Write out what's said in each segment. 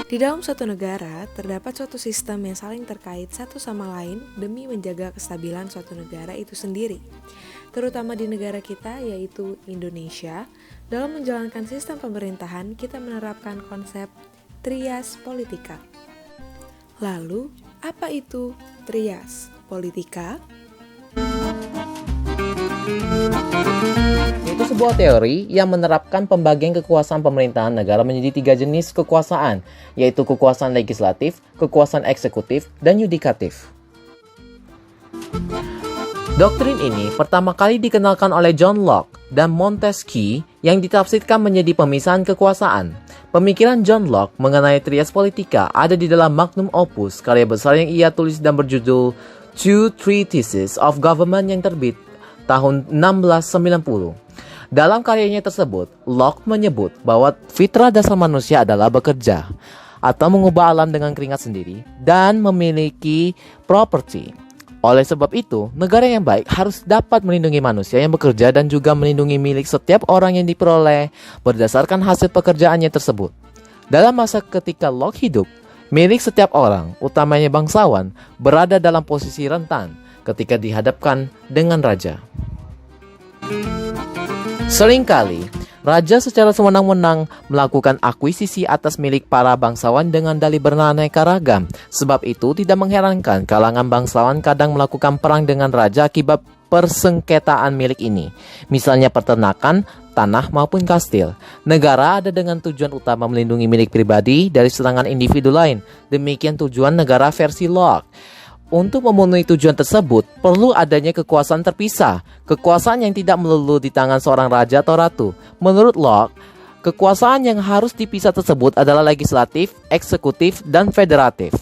Di dalam suatu negara, terdapat suatu sistem yang saling terkait satu sama lain demi menjaga kestabilan suatu negara itu sendiri. Terutama di negara kita, yaitu Indonesia, dalam menjalankan sistem pemerintahan, kita menerapkan konsep trias politika. Lalu, apa itu trias politika? Itu sebuah teori yang menerapkan pembagian kekuasaan pemerintahan negara menjadi 3 jenis kekuasaan, yaitu kekuasaan legislatif, kekuasaan eksekutif, dan yudikatif. Doktrin ini pertama kali dikenalkan oleh John Locke dan Montesquieu yang ditafsirkan menjadi pemisahan kekuasaan. Pemikiran John Locke mengenai trias politika ada di dalam magnum opus, karya besar yang ia tulis dan berjudul Two Treatises of Government yang terbit tahun 1690. Dalam karyanya tersebut, Locke menyebut bahwa fitrah dasar manusia adalah bekerja atau mengubah alam dengan keringat sendiri dan memiliki properti. Oleh sebab itu, negara yang baik harus dapat melindungi manusia yang bekerja dan juga melindungi milik setiap orang yang diperoleh berdasarkan hasil pekerjaannya tersebut. Dalam masa ketika Locke hidup, milik setiap orang, utamanya bangsawan, berada dalam posisi rentan ketika dihadapkan dengan raja. Seringkali, raja secara sewenang-wenang melakukan akuisisi atas milik para bangsawan dengan dalih beraneka ragam. Sebab itu tidak mengherankan kalangan bangsawan kadang melakukan perang dengan raja akibat persengketaan milik ini. Misalnya peternakan, tanah maupun kastil. Negara ada dengan tujuan utama melindungi milik pribadi dari serangan individu lain. Demikian tujuan negara versi Locke. Untuk memenuhi tujuan tersebut, perlu adanya kekuasaan terpisah, kekuasaan yang tidak melulu di tangan seorang raja atau ratu. Menurut Locke, kekuasaan yang harus dipisah tersebut adalah legislatif, eksekutif, dan federatif.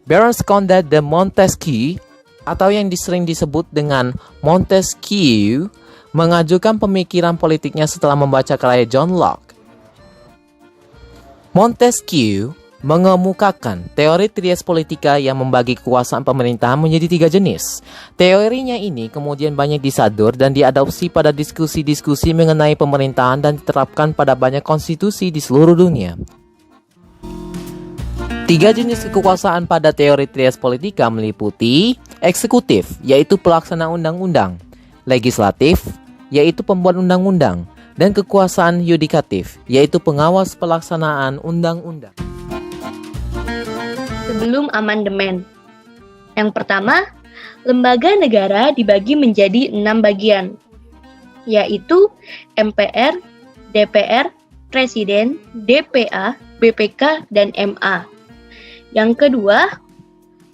Baron Conde de Montesquieu, atau yang sering disebut dengan Montesquieu, mengajukan pemikiran politiknya setelah membaca karya John Locke. Montesquieu mengemukakan teori trias politika yang membagi kekuasaan pemerintahan menjadi 3 jenis. Teorinya ini kemudian banyak disadur dan diadopsi pada diskusi-diskusi mengenai pemerintahan dan diterapkan pada banyak konstitusi di seluruh dunia. 3 jenis kekuasaan pada teori trias politika meliputi eksekutif, yaitu pelaksana undang-undang, legislatif, yaitu pembuat undang-undang, dan kekuasaan yudikatif, yaitu pengawas pelaksanaan undang-undang. Sebelum amandemen. Yang pertama, lembaga negara dibagi menjadi 6 bagian, yaitu MPR, DPR, Presiden, DPA, BPK, dan MA. Yang kedua,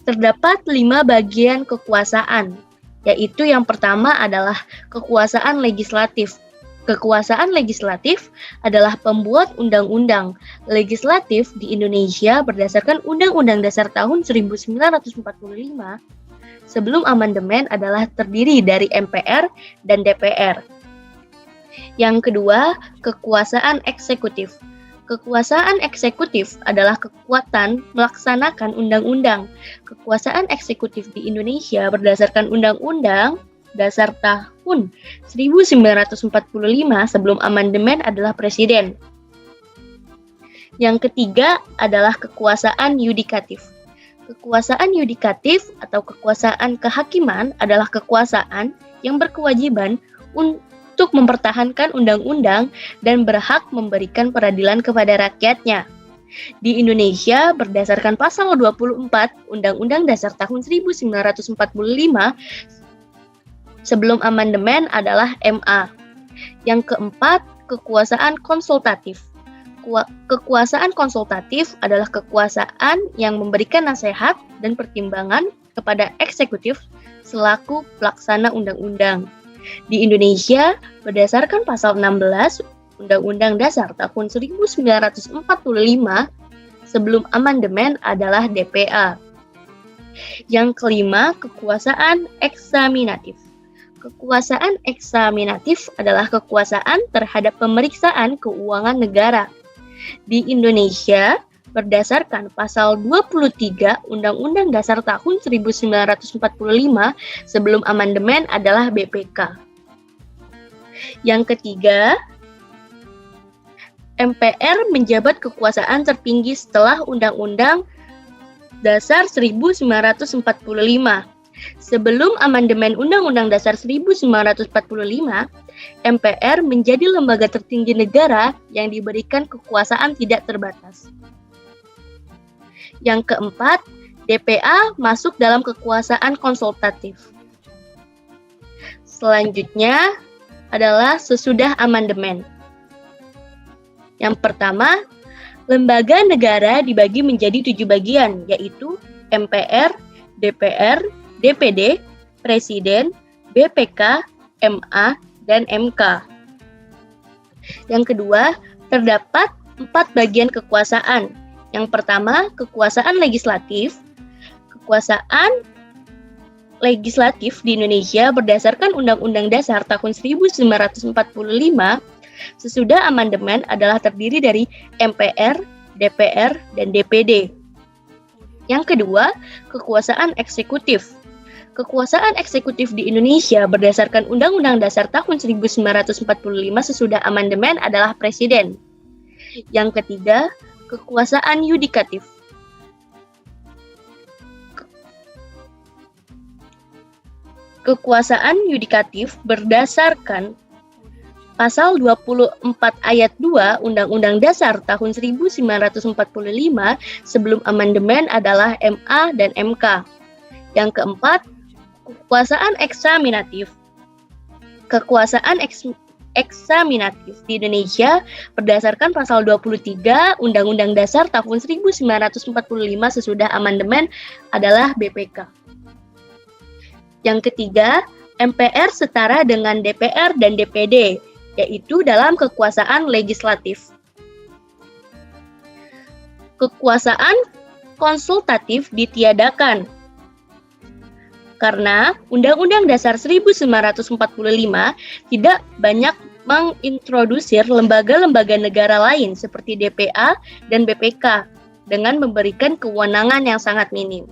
terdapat 5 bagian kekuasaan, yaitu yang pertama adalah kekuasaan legislatif. Kekuasaan legislatif adalah pembuat undang-undang. Legislatif di Indonesia berdasarkan Undang-Undang Dasar tahun 1945 sebelum amandemen adalah terdiri dari MPR dan DPR. Yang kedua, kekuasaan eksekutif. Kekuasaan eksekutif adalah kekuatan melaksanakan undang-undang. Kekuasaan eksekutif di Indonesia berdasarkan Undang-Undang Dasar tahun 1945 sebelum amandemen adalah presiden. Yang ketiga adalah kekuasaan yudikatif. Kekuasaan yudikatif atau kekuasaan kehakiman adalah kekuasaan yang berkewajiban untuk mempertahankan undang-undang dan berhak memberikan peradilan kepada rakyatnya. Di Indonesia, berdasarkan pasal 24 Undang-Undang Dasar tahun 1945, sebelum amandemen adalah MA. Yang keempat, kekuasaan konsultatif. Kekuasaan konsultatif adalah kekuasaan yang memberikan nasihat dan pertimbangan kepada eksekutif selaku pelaksana undang-undang. Di Indonesia, berdasarkan pasal 16 Undang-Undang Dasar tahun 1945, sebelum amandemen adalah DPA. Yang kelima, kekuasaan eksaminatif. Kekuasaan eksaminatif adalah kekuasaan terhadap pemeriksaan keuangan negara. Di Indonesia, berdasarkan pasal 23 Undang-Undang Dasar tahun 1945 sebelum amandemen adalah BPK. Yang ketiga, MPR menjabat kekuasaan tertinggi setelah Undang-Undang Dasar 1945. Sebelum amandemen Undang-Undang Dasar 1945, MPR menjadi lembaga tertinggi negara yang diberikan kekuasaan tidak terbatas. Yang keempat, DPA masuk dalam kekuasaan konsultatif. Selanjutnya adalah sesudah amandemen. Yang pertama, lembaga negara dibagi menjadi 7 bagian, yaitu MPR, DPR, DPD, Presiden, BPK, MA, dan MK. Yang kedua, terdapat 4 bagian kekuasaan. Yang pertama, kekuasaan legislatif. Kekuasaan legislatif di Indonesia berdasarkan Undang-Undang Dasar tahun 1945 sesudah amandemen adalah terdiri dari MPR, DPR, dan DPD. Yang kedua, kekuasaan eksekutif. Kekuasaan eksekutif di Indonesia berdasarkan Undang-Undang Dasar tahun 1945 sesudah amandemen adalah Presiden. Yang ketiga, kekuasaan yudikatif. Kekuasaan yudikatif berdasarkan Pasal 24 ayat 2 Undang-Undang Dasar tahun 1945 sebelum amandemen adalah MA dan MK. Yang keempat, kekuasaan eksaminatif. Kekuasaan eksaminatif di Indonesia berdasarkan Pasal 23 Undang-Undang Dasar tahun 1945 sesudah amandemen adalah BPK. Yang ketiga, MPR setara dengan DPR dan DPD, yaitu dalam kekuasaan legislatif. Kekuasaan konsultatif ditiadakan karena Undang-Undang Dasar 1945 tidak banyak mengintrodusir lembaga-lembaga negara lain seperti DPA dan BPK dengan memberikan kewenangan yang sangat minim.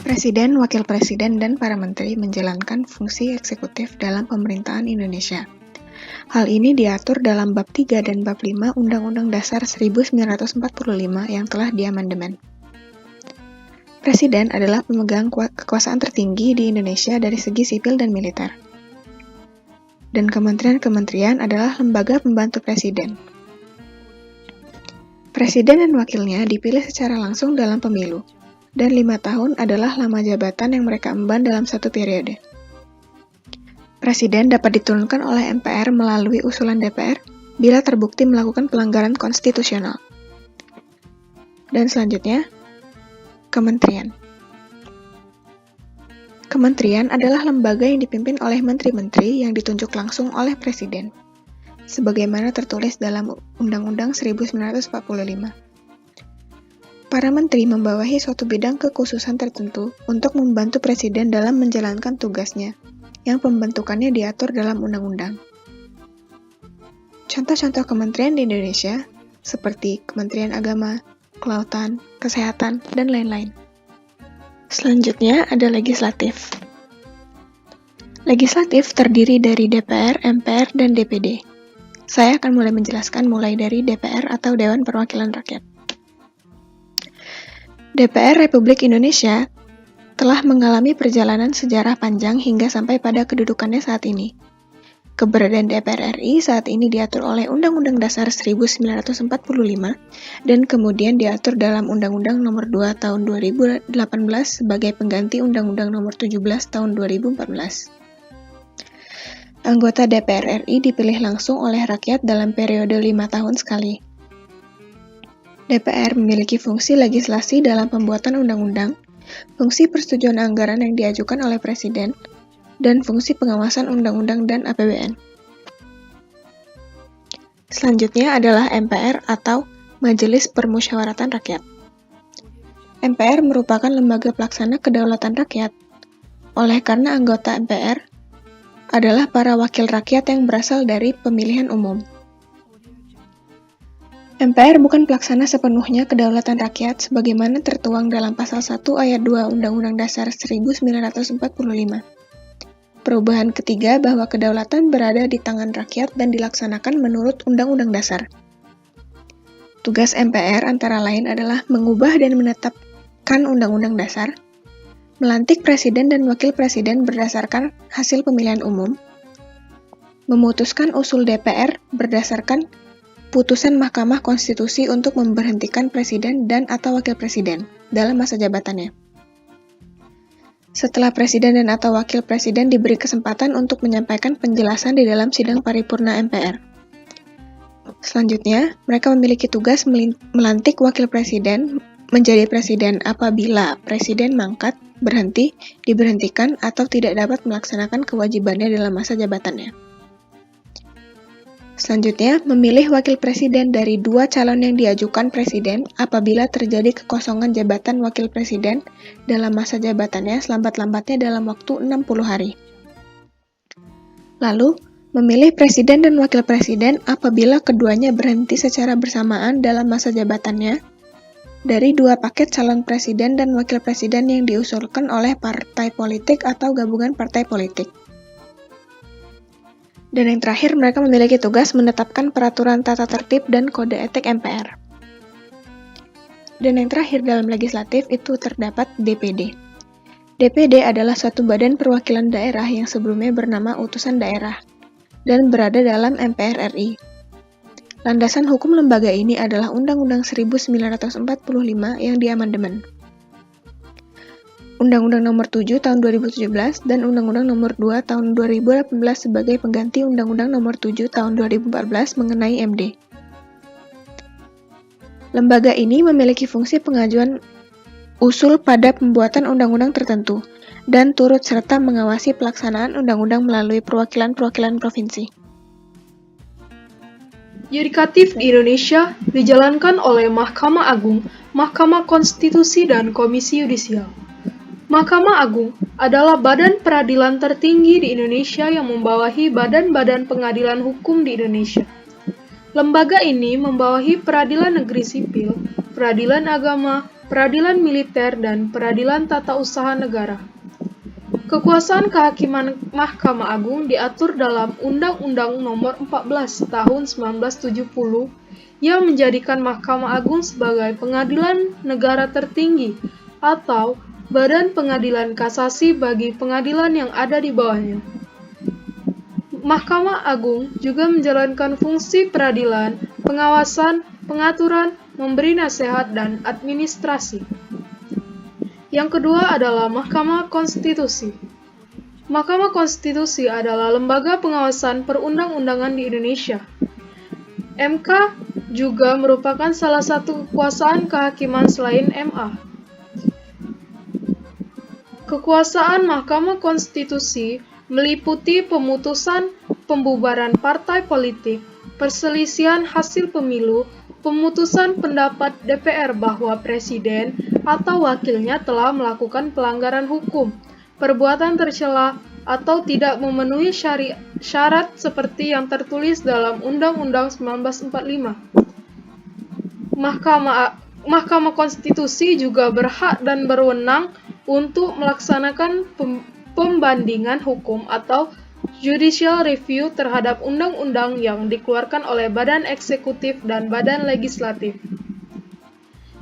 Presiden, Wakil Presiden, dan para menteri menjalankan fungsi eksekutif dalam pemerintahan Indonesia. Hal ini diatur dalam Bab 3 dan Bab 5 Undang-Undang Dasar 1945 yang telah diamandemen. Presiden adalah pemegang kekuasaan tertinggi di Indonesia dari segi sipil dan militer. Dan kementerian-kementerian adalah lembaga pembantu presiden. Presiden dan wakilnya dipilih secara langsung dalam pemilu, dan 5 tahun adalah lama jabatan yang mereka emban dalam satu periode. Presiden dapat diturunkan oleh MPR melalui usulan DPR bila terbukti melakukan pelanggaran konstitusional. Dan selanjutnya, Kementerian. Kementerian adalah lembaga yang dipimpin oleh menteri-menteri yang ditunjuk langsung oleh Presiden, sebagaimana tertulis dalam Undang-Undang 1945. Para menteri membawahi suatu bidang kekhususan tertentu untuk membantu Presiden dalam menjalankan tugasnya, yang pembentukannya diatur dalam undang-undang. Contoh-contoh kementerian di Indonesia, seperti Kementerian Agama, Kelautan, Kesehatan, dan lain-lain. Selanjutnya ada legislatif. Legislatif terdiri dari DPR, MPR, dan DPD. Saya akan menjelaskan mulai dari DPR atau Dewan Perwakilan Rakyat. DPR Republik Indonesia telah mengalami perjalanan sejarah panjang hingga sampai pada kedudukannya saat ini. Keberadaan DPR RI saat ini diatur oleh Undang-Undang Dasar 1945 dan kemudian diatur dalam Undang-Undang Nomor 2 Tahun 2018 sebagai pengganti Undang-Undang Nomor 17 Tahun 2014. Anggota DPR RI dipilih langsung oleh rakyat dalam periode 5 tahun sekali. DPR memiliki fungsi legislasi dalam pembuatan undang-undang, fungsi persetujuan anggaran yang diajukan oleh Presiden, dan fungsi pengawasan undang-undang dan APBN. Selanjutnya adalah MPR atau Majelis Permusyawaratan Rakyat. MPR merupakan lembaga pelaksana kedaulatan rakyat. Oleh karena anggota MPR adalah para wakil rakyat yang berasal dari pemilihan umum. MPR bukan pelaksana sepenuhnya kedaulatan rakyat sebagaimana tertuang dalam Pasal 1 Ayat 2 Undang-Undang Dasar 1945. perubahan ketiga bahwa kedaulatan berada di tangan rakyat dan dilaksanakan menurut Undang-Undang Dasar. Tugas MPR antara lain adalah mengubah dan menetapkan Undang-Undang Dasar, melantik presiden dan wakil presiden berdasarkan hasil pemilihan umum, memutuskan usul DPR berdasarkan putusan Mahkamah Konstitusi untuk memberhentikan presiden dan/atau wakil presiden dalam masa jabatannya. Setelah presiden dan atau wakil presiden diberi kesempatan untuk menyampaikan penjelasan di dalam sidang paripurna MPR. Selanjutnya, mereka memiliki tugas melantik wakil presiden menjadi presiden apabila presiden mangkat, berhenti, diberhentikan, atau tidak dapat melaksanakan kewajibannya dalam masa jabatannya. Selanjutnya, memilih wakil presiden dari 2 calon yang diajukan presiden apabila terjadi kekosongan jabatan wakil presiden dalam masa jabatannya selambat-lambatnya dalam waktu 60 hari. Lalu, memilih presiden dan wakil presiden apabila keduanya berhenti secara bersamaan dalam masa jabatannya dari 2 paket calon presiden dan wakil presiden yang diusulkan oleh partai politik atau gabungan partai politik. Dan yang terakhir, mereka memiliki tugas menetapkan peraturan tata tertib dan kode etik MPR. Dan yang terakhir dalam legislatif itu terdapat DPD. DPD adalah suatu badan perwakilan daerah yang sebelumnya bernama utusan daerah dan berada dalam MPR RI. Landasan hukum lembaga ini adalah Undang-Undang 1945 yang diamandemen. Undang-Undang Nomor 7 Tahun 2017 dan Undang-Undang Nomor 2 Tahun 2018 sebagai pengganti Undang-Undang Nomor 7 Tahun 2014 mengenai MD. Lembaga ini memiliki fungsi pengajuan usul pada pembuatan undang-undang tertentu dan turut serta mengawasi pelaksanaan undang-undang melalui perwakilan-perwakilan provinsi. Yudikatif di Indonesia dijalankan oleh Mahkamah Agung, Mahkamah Konstitusi, dan Komisi Yudisial. Mahkamah Agung adalah badan peradilan tertinggi di Indonesia yang membawahi badan-badan pengadilan hukum di Indonesia. Lembaga ini membawahi peradilan negeri sipil, peradilan agama, peradilan militer, dan peradilan tata usaha negara. Kekuasaan kehakiman Mahkamah Agung diatur dalam Undang-Undang Nomor 14 Tahun 1970 yang menjadikan Mahkamah Agung sebagai pengadilan negara tertinggi atau badan pengadilan kasasi bagi pengadilan yang ada di bawahnya. Mahkamah Agung juga menjalankan fungsi peradilan, pengawasan, pengaturan, memberi nasihat, dan administrasi. Yang kedua adalah Mahkamah Konstitusi. Mahkamah Konstitusi adalah lembaga pengawasan perundang-undangan di Indonesia. MK juga merupakan salah satu kekuasaan kehakiman selain MA. Kekuasaan Mahkamah Konstitusi meliputi pemutusan pembubaran partai politik, perselisihan hasil pemilu, pemutusan pendapat DPR bahwa presiden atau wakilnya telah melakukan pelanggaran hukum, perbuatan tercela, atau tidak memenuhi syarat seperti yang tertulis dalam Undang-Undang 1945. Mahkamah Konstitusi juga berhak dan berwenang untuk melaksanakan pembandingan hukum atau judicial review terhadap undang-undang yang dikeluarkan oleh badan eksekutif dan badan legislatif.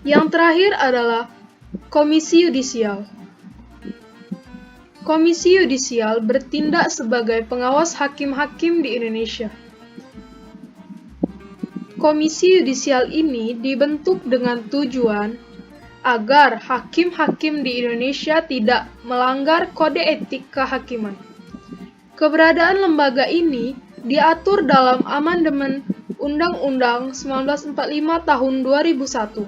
Yang terakhir adalah Komisi Yudisial. Komisi Yudisial bertindak sebagai pengawas hakim-hakim di Indonesia. Komisi Yudisial ini dibentuk dengan tujuan agar hakim-hakim di Indonesia tidak melanggar kode etik kehakiman. Keberadaan lembaga ini diatur dalam amandemen Undang-Undang 1945 tahun 2001,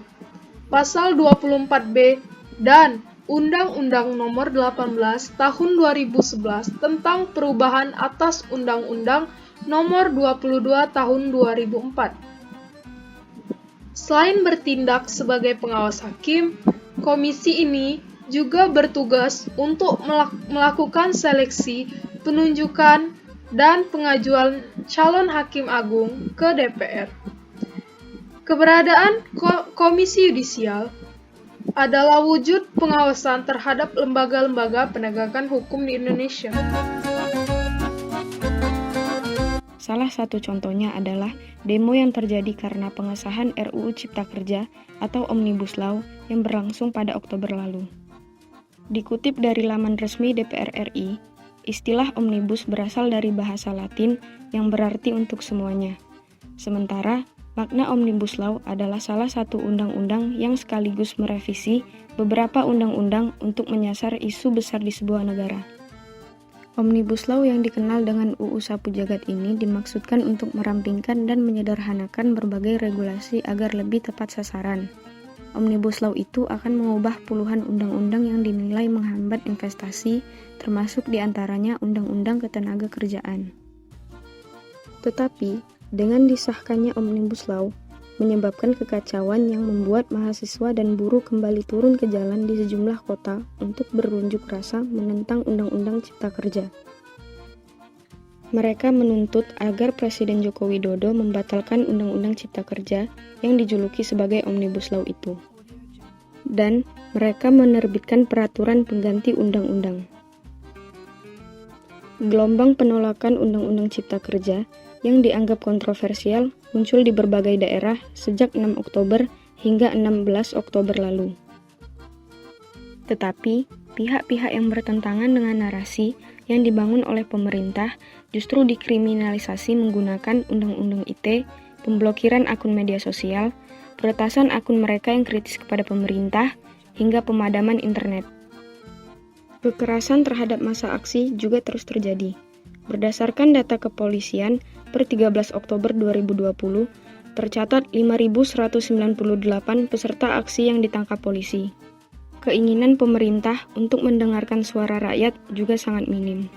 Pasal 24B, dan Undang-Undang Nomor 18 tahun 2011 tentang perubahan atas Undang-Undang Nomor 22 tahun 2004. Selain bertindak sebagai pengawas hakim, komisi ini juga bertugas untuk melakukan seleksi, penunjukan, dan pengajuan calon hakim agung ke DPR. Keberadaan Komisi Yudisial adalah wujud pengawasan terhadap lembaga-lembaga penegakan hukum di Indonesia. Salah satu contohnya adalah demo yang terjadi karena pengesahan RUU Cipta Kerja atau Omnibus Law yang berlangsung pada Oktober lalu. Dikutip dari laman resmi DPR RI, istilah omnibus berasal dari bahasa Latin yang berarti untuk semuanya. Sementara, makna Omnibus Law adalah salah satu undang-undang yang sekaligus merevisi beberapa undang-undang untuk menyasar isu besar di sebuah negara. Omnibus Law yang dikenal dengan UU Sapu Jagat ini dimaksudkan untuk merampingkan dan menyederhanakan berbagai regulasi agar lebih tepat sasaran. Omnibus Law itu akan mengubah puluhan undang-undang yang dinilai menghambat investasi, termasuk diantaranya Undang-Undang Ketenagakerjaan. Tetapi, dengan disahkannya Omnibus Law, menyebabkan kekacauan yang membuat mahasiswa dan buruh kembali turun ke jalan di sejumlah kota untuk berunjuk rasa menentang Undang-Undang Cipta Kerja. Mereka menuntut agar Presiden Joko Widodo membatalkan Undang-Undang Cipta Kerja yang dijuluki sebagai Omnibus Law itu. Dan mereka menerbitkan peraturan pengganti undang-undang. Gelombang penolakan Undang-Undang Cipta Kerja yang dianggap kontroversial muncul di berbagai daerah sejak 6 Oktober hingga 16 Oktober lalu. Tetapi, pihak-pihak yang bertentangan dengan narasi yang dibangun oleh pemerintah justru dikriminalisasi menggunakan Undang-Undang ITE, pemblokiran akun media sosial, peretasan akun mereka yang kritis kepada pemerintah, hingga pemadaman internet. Kekerasan terhadap massa aksi juga terus terjadi. Berdasarkan data kepolisian, per 13 Oktober 2020, tercatat 5.198 peserta aksi yang ditangkap polisi. Keinginan pemerintah untuk mendengarkan suara rakyat juga sangat minim.